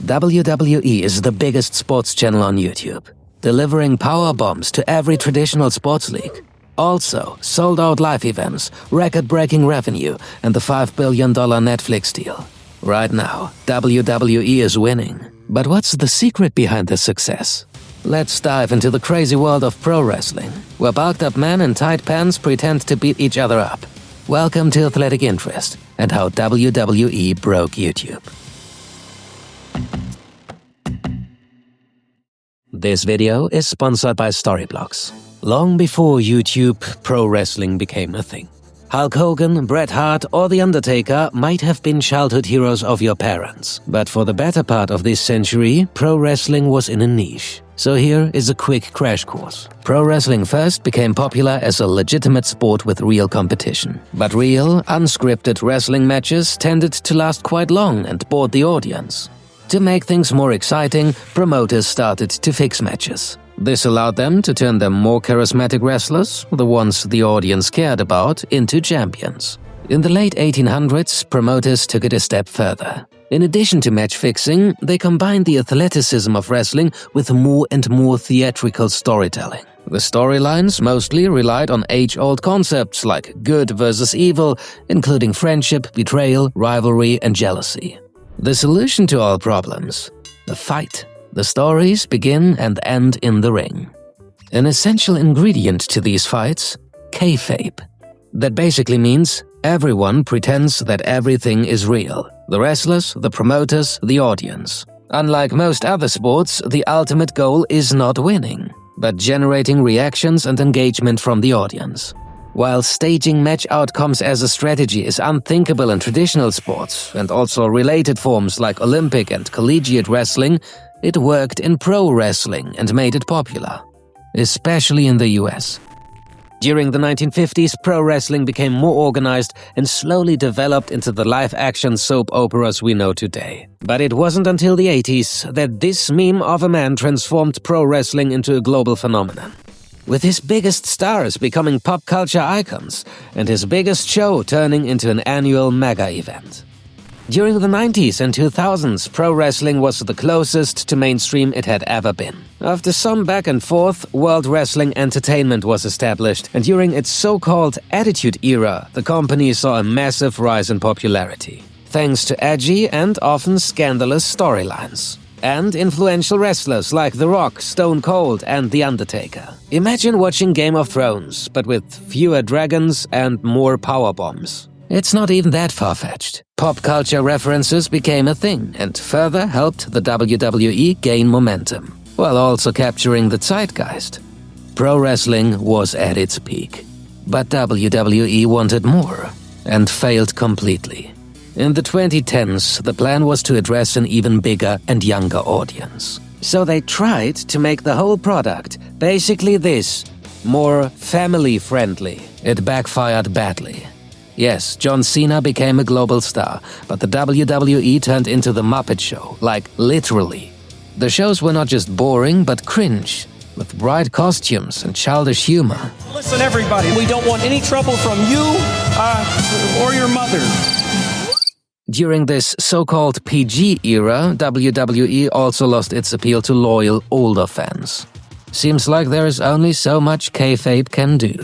WWE is the biggest sports channel on YouTube, delivering power bombs to every traditional sports league. Also, sold-out live events, record-breaking revenue, and the $5 billion Netflix deal. Right now, WWE is winning. But what's the secret behind this success? Let's dive into the crazy world of pro wrestling, where bulked-up men in tight pants pretend to beat each other up. Welcome to Athletic Interest and how WWE broke YouTube. This video is sponsored by Storyblocks. Long before YouTube, pro wrestling became a thing. Hulk Hogan, Bret Hart, or The Undertaker might have been childhood heroes of your parents. But for the better part of this century, pro wrestling was in a niche. So here is a quick crash course. Pro wrestling first became popular as a legitimate sport with real competition. But real, unscripted wrestling matches tended to last quite long and bored the audience. To make things more exciting, promoters started to fix matches. This allowed them to turn their more charismatic wrestlers, the ones the audience cared about, into champions. In the late 1800s, promoters took it a step further. In addition to match fixing, they combined the athleticism of wrestling with more and more theatrical storytelling. The storylines mostly relied on age-old concepts like good versus evil, including friendship, betrayal, rivalry, and jealousy. The solution to all problems: a fight. The stories begin and end in the ring. An essential ingredient to these fights: kayfabe. That basically means everyone pretends that everything is real. The wrestlers, the promoters, the audience. Unlike most other sports, the ultimate goal is not winning, but generating reactions and engagement from the audience. While staging match outcomes as a strategy is unthinkable in traditional sports, and also related forms like Olympic and collegiate wrestling, it worked in pro wrestling and made it popular, especially in the US. During the 1950s, pro wrestling became more organized and slowly developed into the live-action soap operas we know today. But it wasn't until the 80s that this meme of a man transformed pro wrestling into a global phenomenon, with his biggest stars becoming pop culture icons and his biggest show turning into an annual mega event. During the 90s and 2000s, pro wrestling was the closest to mainstream it had ever been. After some back and forth, World Wrestling Entertainment was established, and during its so-called Attitude Era, the company saw a massive rise in popularity, thanks to edgy and often scandalous storylines. And influential wrestlers like The Rock, Stone Cold, and The Undertaker. Imagine watching Game of Thrones, but with fewer dragons and more power bombs. It's not even that far-fetched. Pop culture references became a thing and further helped the WWE gain momentum, while also capturing the zeitgeist. Pro wrestling was at its peak. But WWE wanted more, and failed completely. In the 2010s, the plan was to address an even bigger and younger audience. So they tried to make the whole product basically this: more family-friendly. It backfired badly. Yes, John Cena became a global star, but the WWE turned into the Muppet Show, like literally. The shows were not just boring, but cringe, with bright costumes and childish humor. Listen, everybody, we don't want any trouble from you or your mother. During this so-called PG era, WWE also lost its appeal to loyal, older fans. Seems like there is only so much kayfabe can do.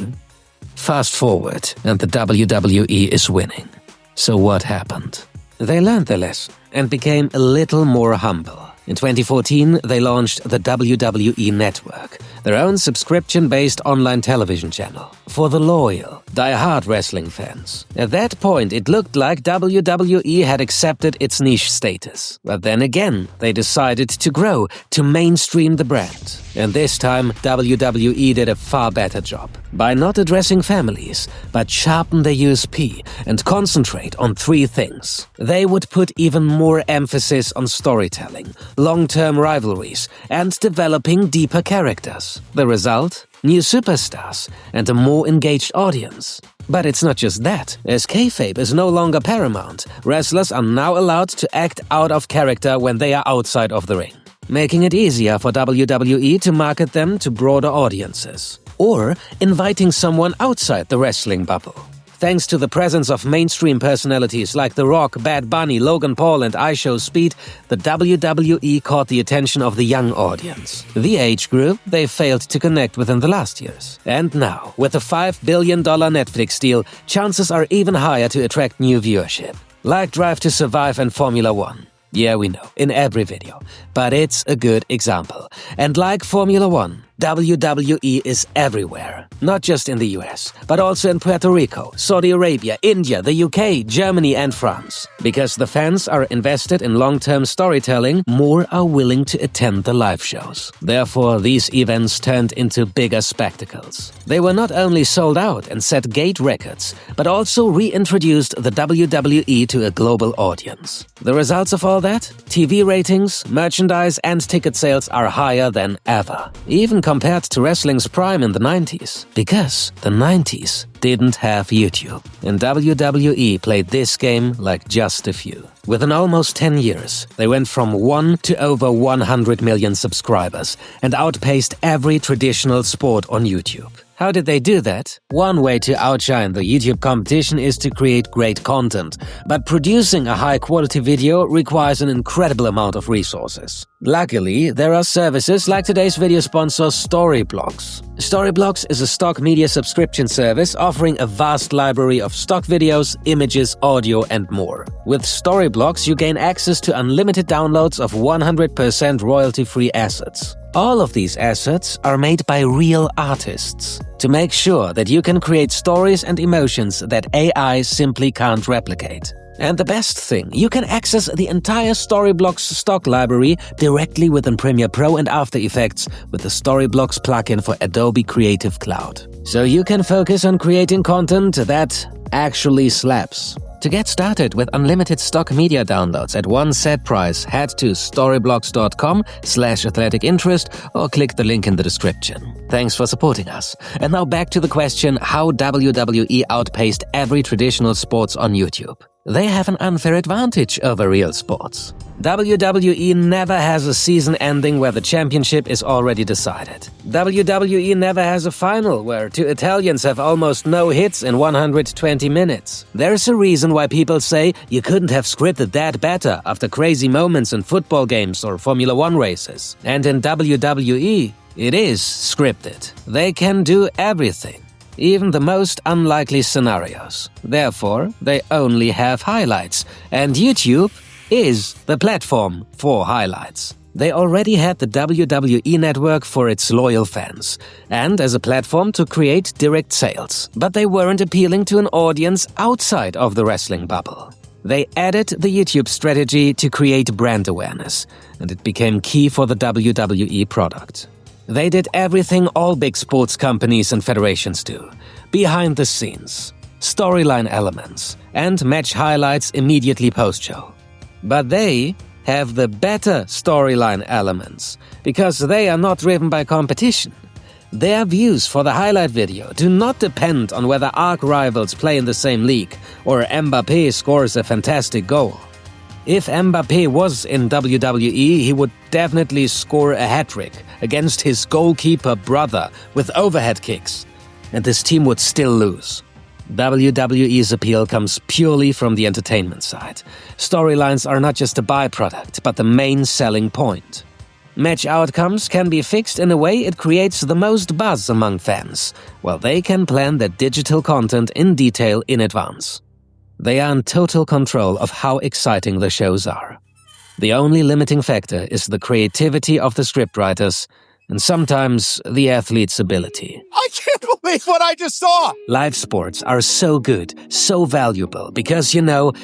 Fast forward, and the WWE is winning. So what happened? They learned their lesson and became a little more humble. In 2014, they launched the WWE Network, their own subscription-based online television channel for the loyal, die-hard wrestling fans. At that point, it looked like WWE had accepted its niche status. But then again, they decided to grow, to mainstream the brand. And this time, WWE did a far better job. By not addressing families, but sharpen their USP and concentrate on three things. They would put even more emphasis on storytelling, long-term rivalries, and developing deeper characters. The result? New superstars and a more engaged audience. But it's not just that. As kayfabe is no longer paramount, wrestlers are now allowed to act out of character when they are outside of the ring, making it easier for WWE to market them to broader audiences. Or inviting someone outside the wrestling bubble. Thanks to the presence of mainstream personalities like The Rock, Bad Bunny, Logan Paul, and iShowSpeed, the WWE caught the attention of the young audience. The age group they failed to connect with in the last years. And now, with a $5 billion Netflix deal, chances are even higher to attract new viewership. Like Drive to Survive and Formula One. Yeah, we know, in every video. But it's a good example. And like Formula One, WWE is everywhere. Not just in the US, but also in Puerto Rico, Saudi Arabia, India, the UK, Germany and France. Because the fans are invested in long-term storytelling, more are willing to attend the live shows. Therefore, these events turned into bigger spectacles. They were not only sold out and set gate records, but also reintroduced the WWE to a global audience. The results of all that? TV ratings, merchandise and ticket sales are higher than ever. Even compared to wrestling's prime in the 90s. Because the 90s didn't have YouTube. And WWE played this game like just a few. Within almost 10 years, they went from 1 to over 100 million subscribers and outpaced every traditional sport on YouTube. How did they do that? One way to outshine the YouTube competition is to create great content, but producing a high-quality video requires an incredible amount of resources. Luckily, there are services like today's video sponsor Storyblocks. Storyblocks is a stock media subscription service offering a vast library of stock videos, images, audio, and more. With Storyblocks, you gain access to unlimited downloads of 100% royalty-free assets. All of these assets are made by real artists to make sure that you can create stories and emotions that AI simply can't replicate. And the best thing, you can access the entire Storyblocks stock library directly within Premiere Pro and After Effects with the Storyblocks plugin for Adobe Creative Cloud. So you can focus on creating content that actually slaps. To get started with unlimited stock media downloads at one set price, head to storyblocks.com/athleticinterest or click the link in the description. Thanks for supporting us. And now back to the question how WWE outpaced every traditional sports on YouTube. They have an unfair advantage over real sports. WWE never has a season ending where the championship is already decided. WWE never has a final where two Italians have almost no hits in 120 minutes. There's a reason why people say you couldn't have scripted that better after crazy moments in football games or Formula One races. And in WWE, it is scripted. They can do everything. Even the most unlikely scenarios. Therefore, they only have highlights, and YouTube is the platform for highlights. They already had the WWE Network for its loyal fans, and as a platform to create direct sales, but they weren't appealing to an audience outside of the wrestling bubble. They added the YouTube strategy to create brand awareness, and it became key for the WWE product. They did everything all big sports companies and federations do. Behind the scenes, storyline elements, and match highlights immediately post-show. But they have the better storyline elements, because they are not driven by competition. Their views for the highlight video do not depend on whether arch rivals play in the same league or Mbappé scores a fantastic goal. If Mbappé was in WWE, he would definitely score a hat-trick against his goalkeeper brother with overhead kicks, and his team would still lose. WWE's appeal comes purely from the entertainment side. Storylines are not just a byproduct, but the main selling point. Match outcomes can be fixed in a way it creates the most buzz among fans, while they can plan their digital content in detail in advance. They are in total control of how exciting the shows are. The only limiting factor is the creativity of the scriptwriters and sometimes the athlete's ability. I can't believe what I just saw! Live sports are so good, so valuable, because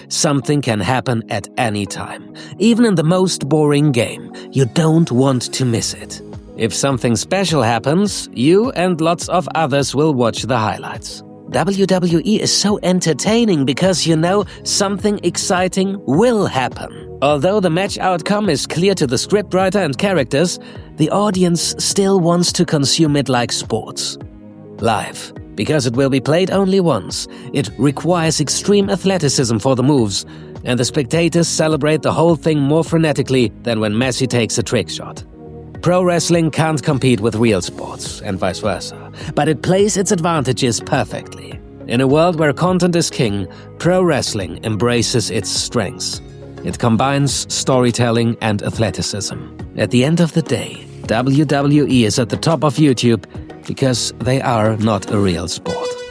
something can happen at any time. Even in the most boring game, you don't want to miss it. If something special happens, you and lots of others will watch the highlights. WWE is so entertaining because something exciting will happen. Although the match outcome is clear to the scriptwriter and characters, the audience still wants to consume it like sports. Live. Because it will be played only once, it requires extreme athleticism for the moves, and the spectators celebrate the whole thing more frenetically than when Messi takes a trick shot. Pro wrestling can't compete with real sports, and vice versa, but it plays its advantages perfectly. In a world where content is king, pro wrestling embraces its strengths. It combines storytelling and athleticism. At the end of the day, WWE is at the top of YouTube because they are not a real sport.